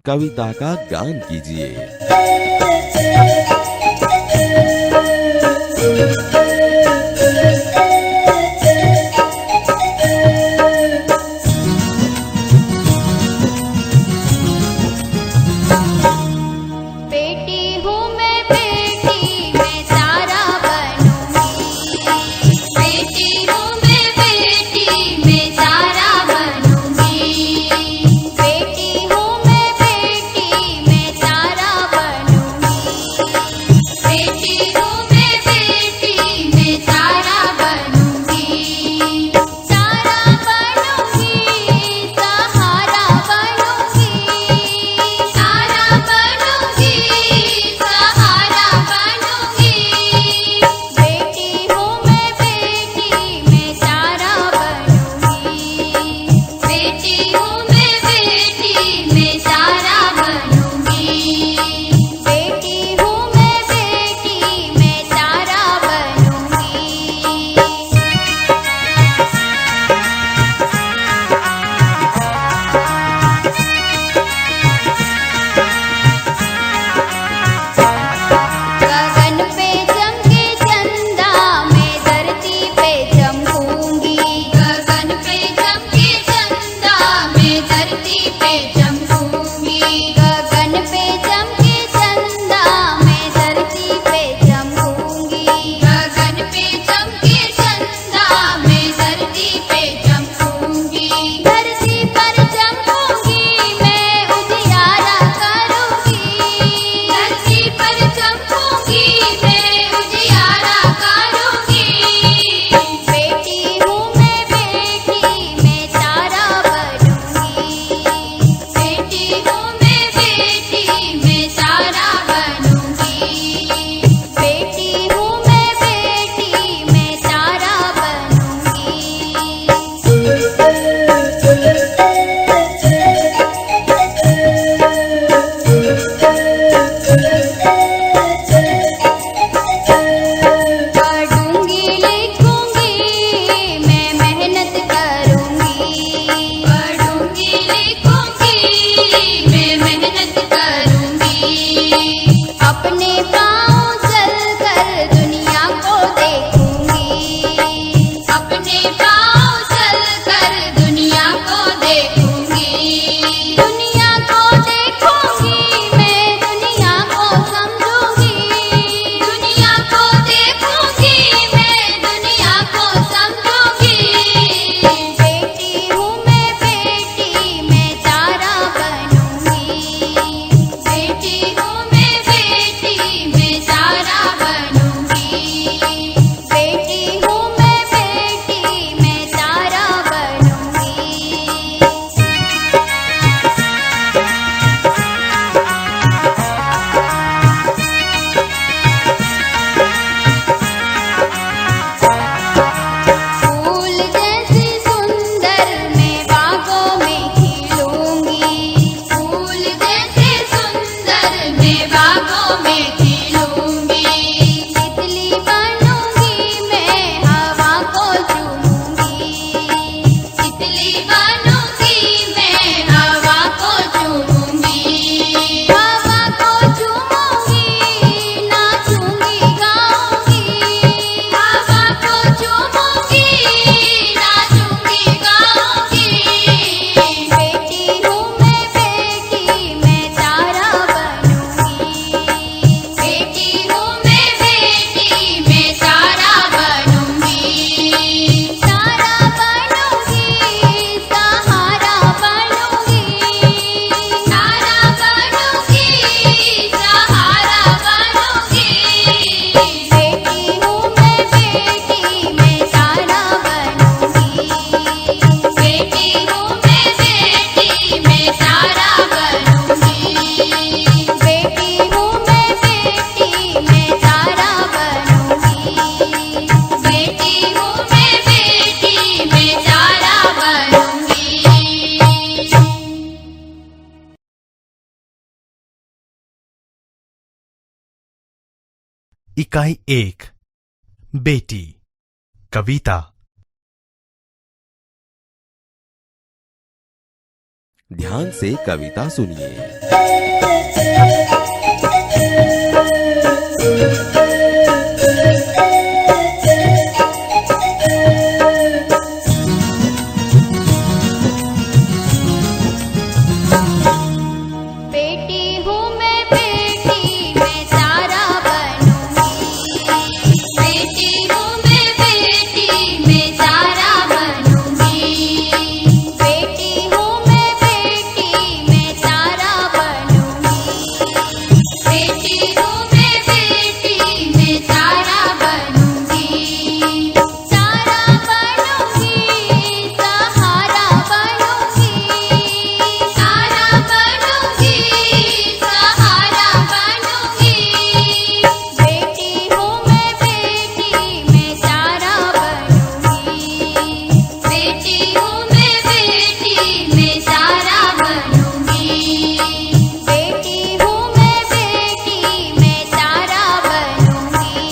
कविता का गान कीजिए। इकाई 1 बेटी कविता। ध्यान से कविता सुनिए। बेटी हूँ मैं, बेटी मैं तारा बनूंगी। बेटी हूँ मैं, बेटी मैं तारा बनूंगी। बेटी हूँ मैं, बेटी मैं तारा बनूंगी। बेटी हूँ मैं, बेटी मैं तारा बनूंगी। तारा बनूंगी, सहारा बनूंगी। तारा बनूंगी, सहारा बनूंगी। बेटी हूँ मैं, बेटी मैं तारा बनूंगी। बेटी हूँ मैं, बेटी मैं तारा बनूंगी। बेटी हूँ मैं, बेटी मैं तारा बनूंगी।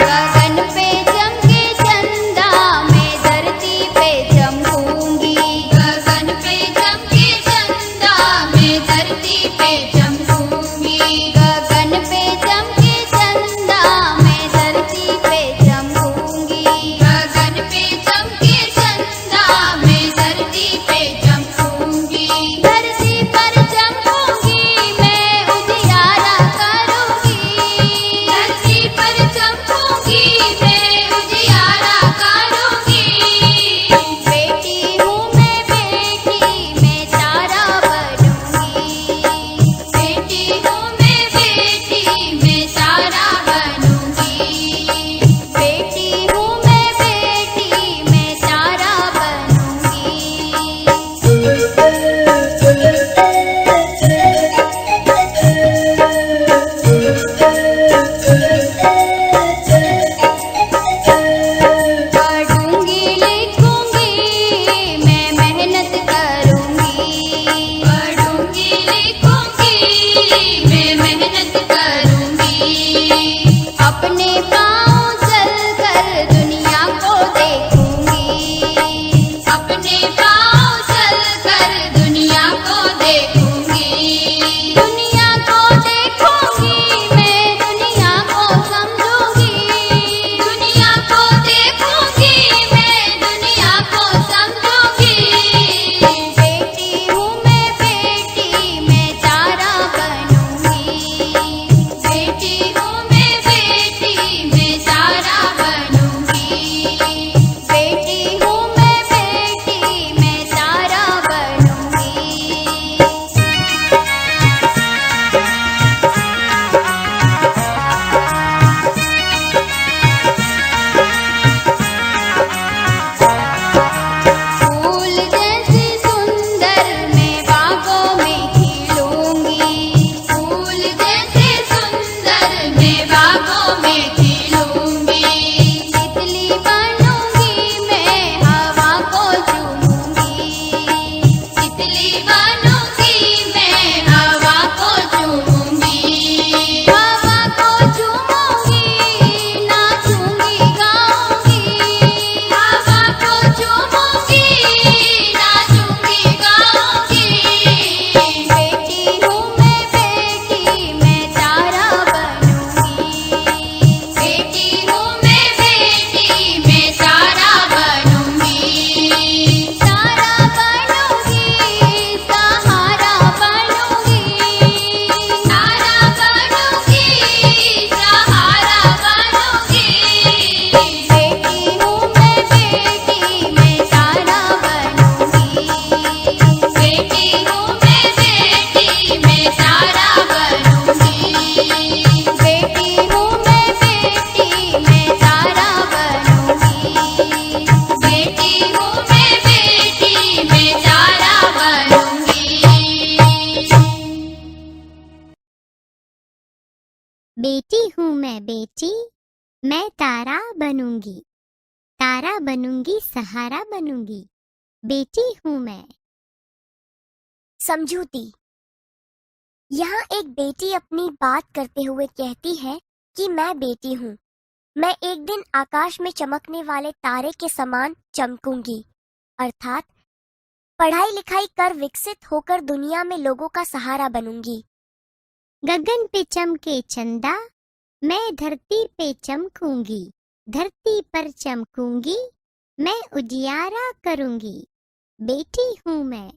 गगन पे चमके चंदा, मैं धरती पे चमकूंगी। गगन पे चमके चंदा, मैं धरती पे चमकूंगी। गगन पे चमके चंदा, मैं धरती पे चमकूंगी। गगन पे चमके चंदा, मैं धरती पे चमकूंगी। धरती पर चमकूंगी, मैं उजियारा करूंगी। धरती पर चमकूंगी, मैं उजियारा करूंगी। बेटी हूँ मैं, बेटी मैं तारा बनूंगी। बेटी हूँ मैं, बेटी मैं तारा बनूंगी। बेटी हूँ मैं, बेटी मैं तारा पढ़ूंगी, लिखूंगी, मैं मेहनत करूंगी। पढ़ूंगी, लिखूंगी, मैं मेहनत करूंगी। अपने पाँव चलकर दुनिया को देखूंगी। अपने पाँव चलकर दुनिया को देखूंगी। दुनिया को देखूंगी, मैं दुनिया को समझूंगी। दुनिया को देखूंगी, मैं दुनिया को समझूंगी। बेटी हूँ मैं, बेटी मैं तारा बनूंगी। बेटी हूँ मैं, बेटी मैं तारा बनूंगी। बेटी हूँ मैं, बेटी मैं तारा बनूंगी। फूल जैसी सुंदर मैं बागों में खिलूंगी। फूल जैसे सुंदर मैं बागों में खिलूंगी। तितली बनूंगी, मैं हवा को चूमूंगी। तितली बनूंगी, मैं हवा को चूमूंगी। हवा को चूमूंगी, नाचूंगी, गाऊंगी। हवा को चूमूंगी, नाचूंगी, गाऊंगी। बेटी हूँ मैं, बेटी मैं तारा बनूंगी। बेटी हूँ मैं, बेटी मैं तारा बनूंगी। तारा बनूंगी, सहारा बनूंगी। तारा बनूंगी, सहारा बनूंगी। बेटी हूँ मैं, बेटी मैं तारा बनूंगी। बेटी हूँ मैं, बेटी मैं तारा बनूंगी। बेटी हूँ मैं, बेटी मैं तारा बनूंगी। बेटी हूँ मैं, बेटी मैं तारा बनूंगी। बेटी हूँ मैं, बेटी मैं तारा बनूंगी। तारा बनूंगी, सहारा बनूंगी। बेटी हूँ मैं। समझूती। यहाँ एक बेटी अपनी बात करते हुए कहती है कि मैं बेटी हूँ। मैं एक दिन आकाश में चमकने वाले तारे के समान चमकूंगी, अर्थात पढ़ाई लिखाई कर विकसित होकर दुनिया में लोगों का सहारा बनूंगी। गगन पे चमके चंदा, मैं धरती पे चमकूंगी। धरती पर चमकूंगी, मैं उजियारा करूंगी। बेटी हूँ मैं।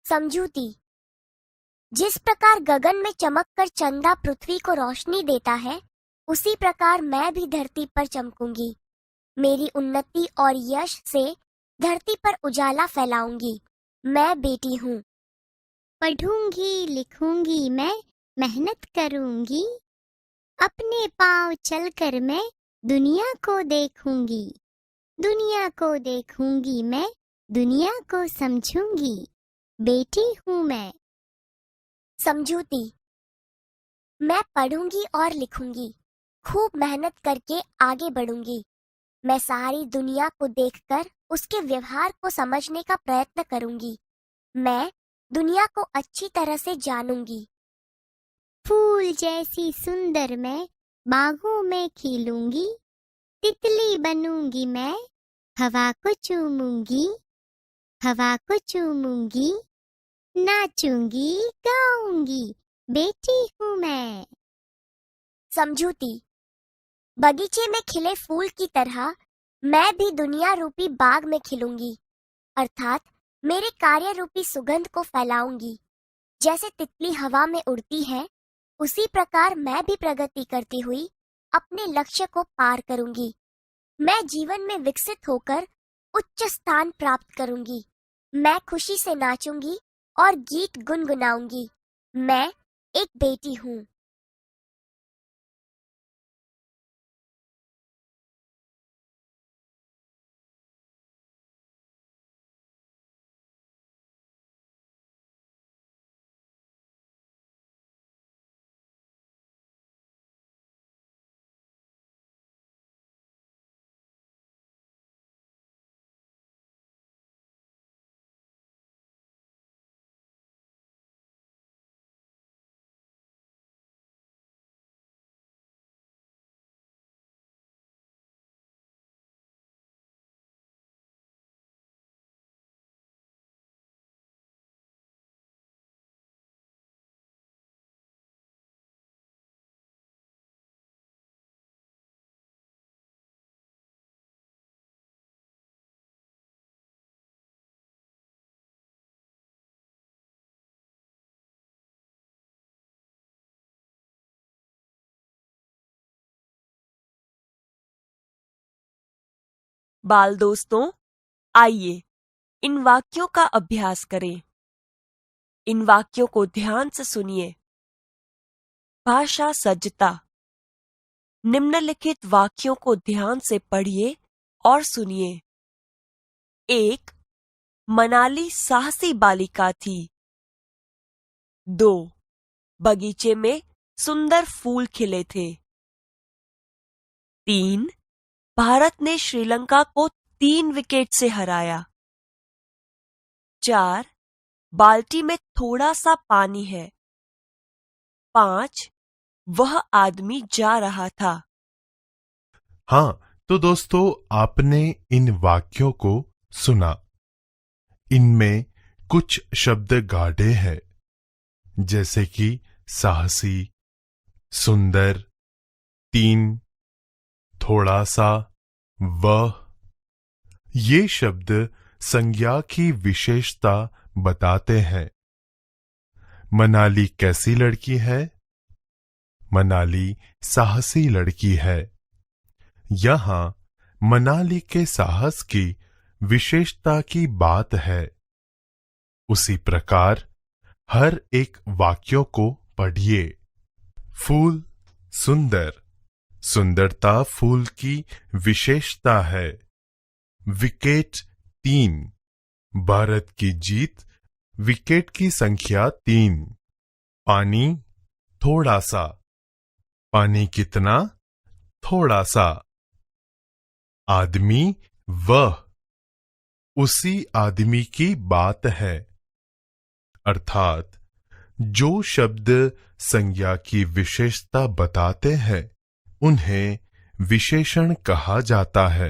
समझूती। जिस प्रकार गगन में चमककर चंदा पृथ्वी को रोशनी देता है, उसी प्रकार मैं भी धरती पर चमकूंगी। मेरी उन्नति और यश से धरती पर उजाला फैलाऊंगी। मैं बेटी हूँ। पढ़ूंगी लिखूंगी मैं, मेहनत करूंगी। अपने पाँव चलकर मैं दुनिया को देखूंगी। दुनिया को देखूंगी मैं, दुनिया को समझूंगी। बेटी हूँ मैं। समझूती। मैं पढ़ूंगी और लिखूंगी, खूब मेहनत करके आगे बढ़ूंगी। मैं सारी दुनिया को देखकर उसके व्यवहार को समझने का प्रयत्न करूंगी। मैं दुनिया को अच्छी तरह से जानूंगी। फूल जैसी सुंदर मैं बागों में खिलूंगी। तितली बनूंगी मैं, हवा को चूमूंगी। हवा को चूमूंगी, नाचूंगी गाऊंगी। बेटी हूँ मैं। समझूती। बगीचे में खिले फूल की तरह मैं भी दुनिया रूपी बाग में खिलूंगी, अर्थात मेरे कार्य रूपी सुगंध को फैलाऊंगी। जैसे तितली हवा में उड़ती है, उसी प्रकार मैं भी प्रगति करती हुई अपने लक्ष्य को पार करूंगी। मैं जीवन में विकसित होकर उच्च स्थान प्राप्त करूंगी। मैं खुशी से नाचूंगी और गीत गुनगुनाऊंगी। मैं एक बेटी हूँ। बाल दोस्तों, आइए इन वाक्यों का अभ्यास करें। इन वाक्यों को ध्यान से सुनिए। भाषा सज्जता। निम्नलिखित वाक्यों को ध्यान से पढ़िए और सुनिए। 1. मनाली साहसी बालिका थी। 2. बगीचे में सुंदर फूल खिले थे। 3. भारत ने श्रीलंका को 3 विकेट से हराया। 4. बाल्टी में थोड़ा सा पानी है। 5. वह आदमी जा रहा था। हाँ, तो दोस्तों आपने इन वाक्यों को सुना। इनमें कुछ शब्द गाढ़े हैं, जैसे कि साहसी, सुंदर, 3, थोड़ा सा, वह। ये शब्द संज्ञा की विशेषता बताते हैं। मनाली कैसी लड़की है? मनाली साहसी लड़की है। यहाँ मनाली के साहस की विशेषता की बात है। उसी प्रकार हर एक वाक्यों को पढ़िए। फूल सुंदर, सुंदरता फूल की विशेषता है। विकेट 3, भारत की जीत, विकेट की संख्या 3। पानी थोड़ा सा, पानी कितना? थोड़ा सा। आदमी वह, उसी आदमी की बात है, अर्थात जो शब्द संज्ञा की विशेषता बताते हैं उन्हें विशेषण कहा जाता है।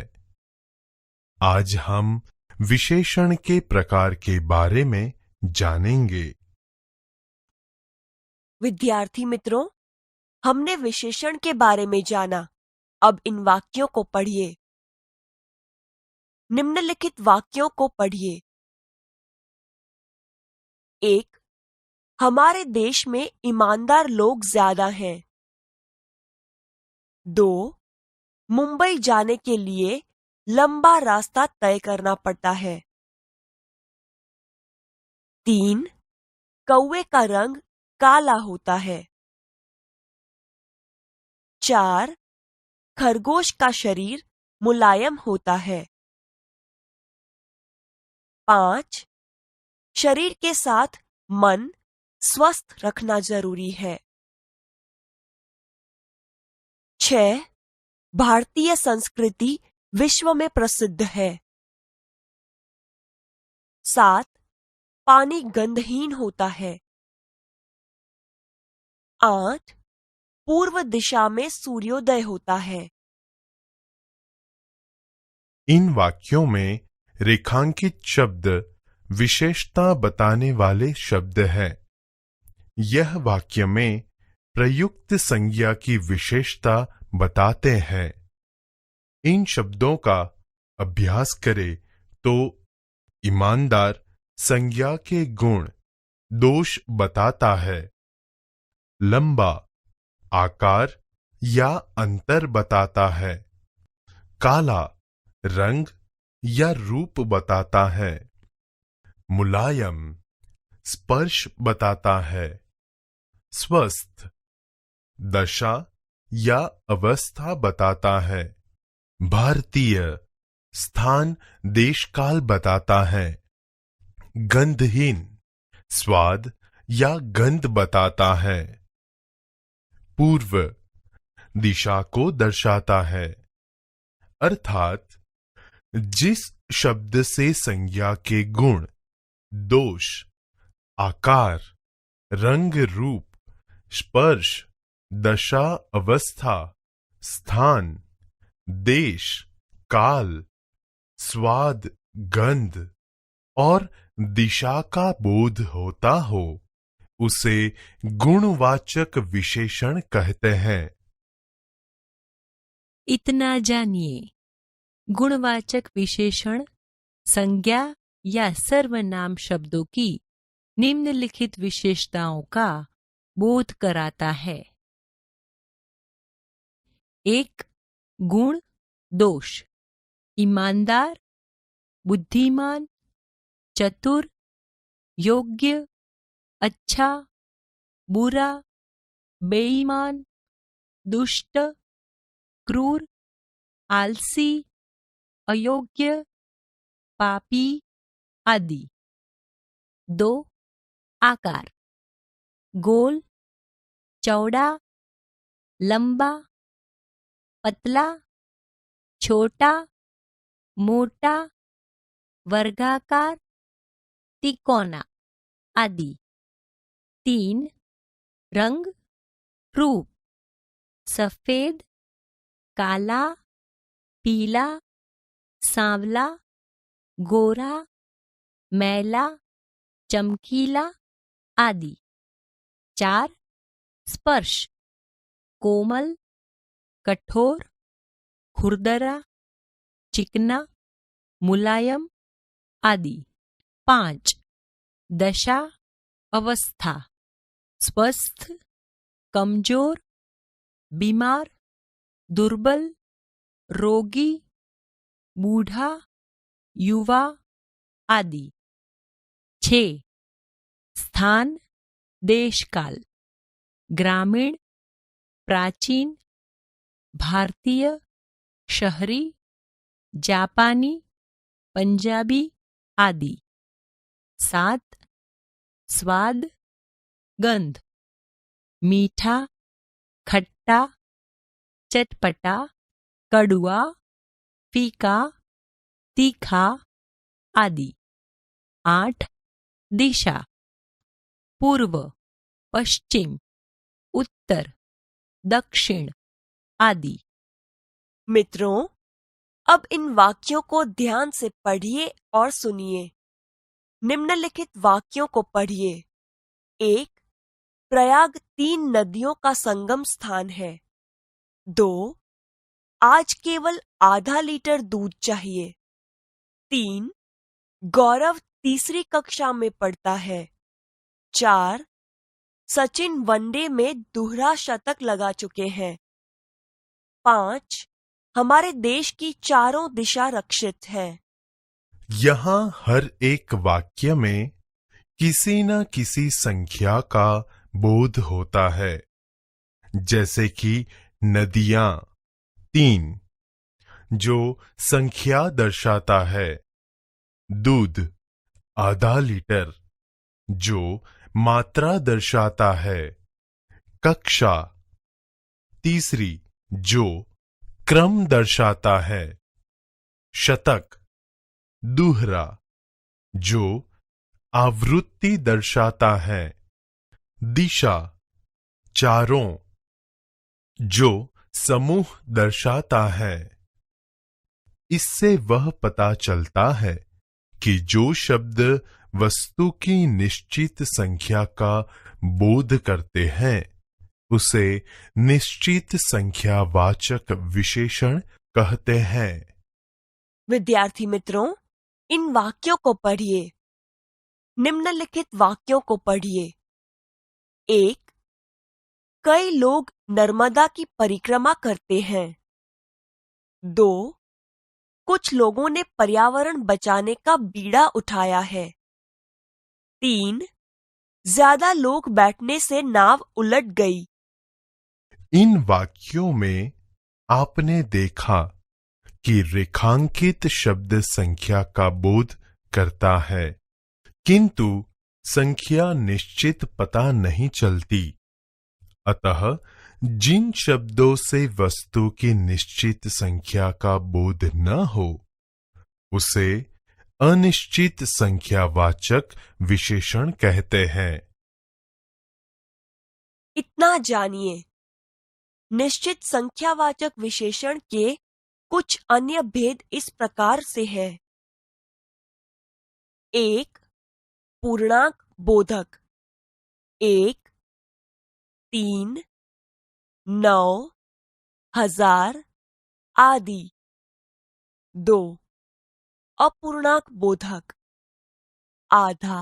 आज हम विशेषण के प्रकार के बारे में जानेंगे। विद्यार्थी मित्रों, हमने विशेषण के बारे में जाना। अब इन वाक्यों को पढ़िए। निम्नलिखित वाक्यों को पढ़िए। 1. हमारे देश में ईमानदार लोग ज्यादा हैं। 2. मुंबई जाने के लिए लंबा रास्ता तय करना पड़ता है। 3. कौवे का रंग काला होता है। 4. खरगोश का शरीर मुलायम होता है। 5. शरीर के साथ मन स्वस्थ रखना जरूरी है। 6. भारतीय संस्कृति विश्व में प्रसिद्ध है। 7. पानी गंधहीन होता है। 8. पूर्व दिशा में सूर्योदय होता है। इन वाक्यों में रेखांकित शब्द विशेषता बताने वाले शब्द हैं। यह वाक्य में प्रयुक्त संज्ञा की विशेषता बताते हैं। इन शब्दों का अभ्यास करें तो ईमानदार संज्ञा के गुण दोष बताता है। लंबा आकार या अंतर बताता है। काला रंग या रूप बताता है। मुलायम स्पर्श बताता है। स्वस्थ दशा या अवस्था बताता है। भारतीय स्थान देशकाल बताता है। गंधहीन स्वाद या गंध बताता है। पूर्व दिशा को दर्शाता है। अर्थात जिस शब्द से संज्ञा के गुण दोष आकार रंग रूप स्पर्श दशा अवस्था स्थान देश काल स्वाद गंध और दिशा का बोध होता हो उसे गुणवाचक विशेषण कहते हैं। इतना जानिए। गुणवाचक विशेषण संज्ञा या सर्वनाम शब्दों की निम्नलिखित विशेषताओं का बोध कराता है। 1. गुण दोष ईमानदार बुद्धिमान चतुर योग्य अच्छा बुरा बेईमान दुष्ट क्रूर आलसी अयोग्य पापी आदि। 2. आकार गोल चौड़ा लंबा पतला छोटा मोटा वर्गाकार तिकोना आदि। 3. रंग रूप सफेद काला पीला सांवला गोरा मैला चमकीला आदि। 4. स्पर्श कोमल कठोर खुरदरा चिकना मुलायम आदि। 5. दशा अवस्था स्वस्थ कमजोर बीमार दुर्बल रोगी बूढ़ा युवा आदि। 6. स्थान देशकाल ग्रामीण प्राचीन भारतीय शहरी जापानी पंजाबी आदि। 7. स्वाद गंध मीठा खट्टा चटपटा कड़ुआ फीका तीखा आदि। 8. दिशा पूर्व पश्चिम, उत्तर, दक्षिण आदि। मित्रों, अब इन वाक्यों को ध्यान से पढ़िए और सुनिए। निम्नलिखित वाक्यों को पढ़िए। 1. प्रयाग 3 नदियों का संगम स्थान है। 2. आज केवल आधा लीटर दूध चाहिए। 3. गौरव तीसरी कक्षा में पढ़ता है। 4. सचिन वनडे में दोहरा शतक लगा चुके हैं। 5. हमारे देश की चारों दिशा रक्षित है। यहाँ हर एक वाक्य में किसी न किसी संख्या का बोध होता है, जैसे कि नदियां 3 जो संख्या दर्शाता है, दूध आधा लीटर जो मात्रा दर्शाता है, कक्षा तीसरी जो क्रम दर्शाता है, शतक दोहरा जो आवृत्ति दर्शाता है, दिशा चारों जो समूह दर्शाता है। इससे वह पता चलता है कि जो शब्द वस्तु की निश्चित संख्या का बोध करते हैं उसे निश्चित संख्यावाचक विशेषण कहते हैं। विद्यार्थी मित्रों, इन वाक्यों को पढ़िए। निम्नलिखित वाक्यों को पढ़िए। 1. कई लोग नर्मदा की परिक्रमा करते हैं। 2. कुछ लोगों ने पर्यावरण बचाने का बीड़ा उठाया है। 3. ज्यादा लोग बैठने से नाव उलट गई। इन वाक्यों में आपने देखा कि रेखांकित शब्द संख्या का बोध करता है, किंतु संख्या निश्चित पता नहीं चलती। अतः जिन शब्दों से वस्तु की निश्चित संख्या का बोध न हो उसे अनिश्चित संख्यावाचक विशेषण कहते हैं। इतना जानिए। निश्चित संख्यावाचक विशेषण के कुछ अन्य भेद इस प्रकार से है। 1. पूर्णांक बोधक 1, 3, 9, 1000 आदि। 2. अपूर्णांक बोधक आधा,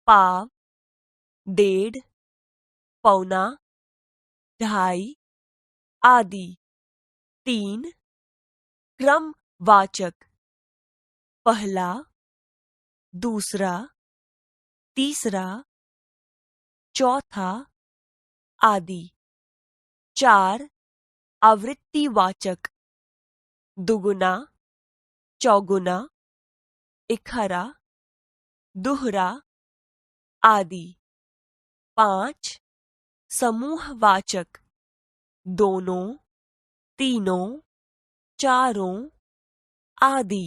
पाव, 1.5, पौना, 2.5 आदि। 3. क्रमवाचक पहला, दूसरा, तीसरा, चौथा आदि। 4. आवृत्तिवाचक दुगुना, चौगुना, इकहरा, दोहरा आदि। 5. समूहवाचक दोनों, तीनों, चारों आदि।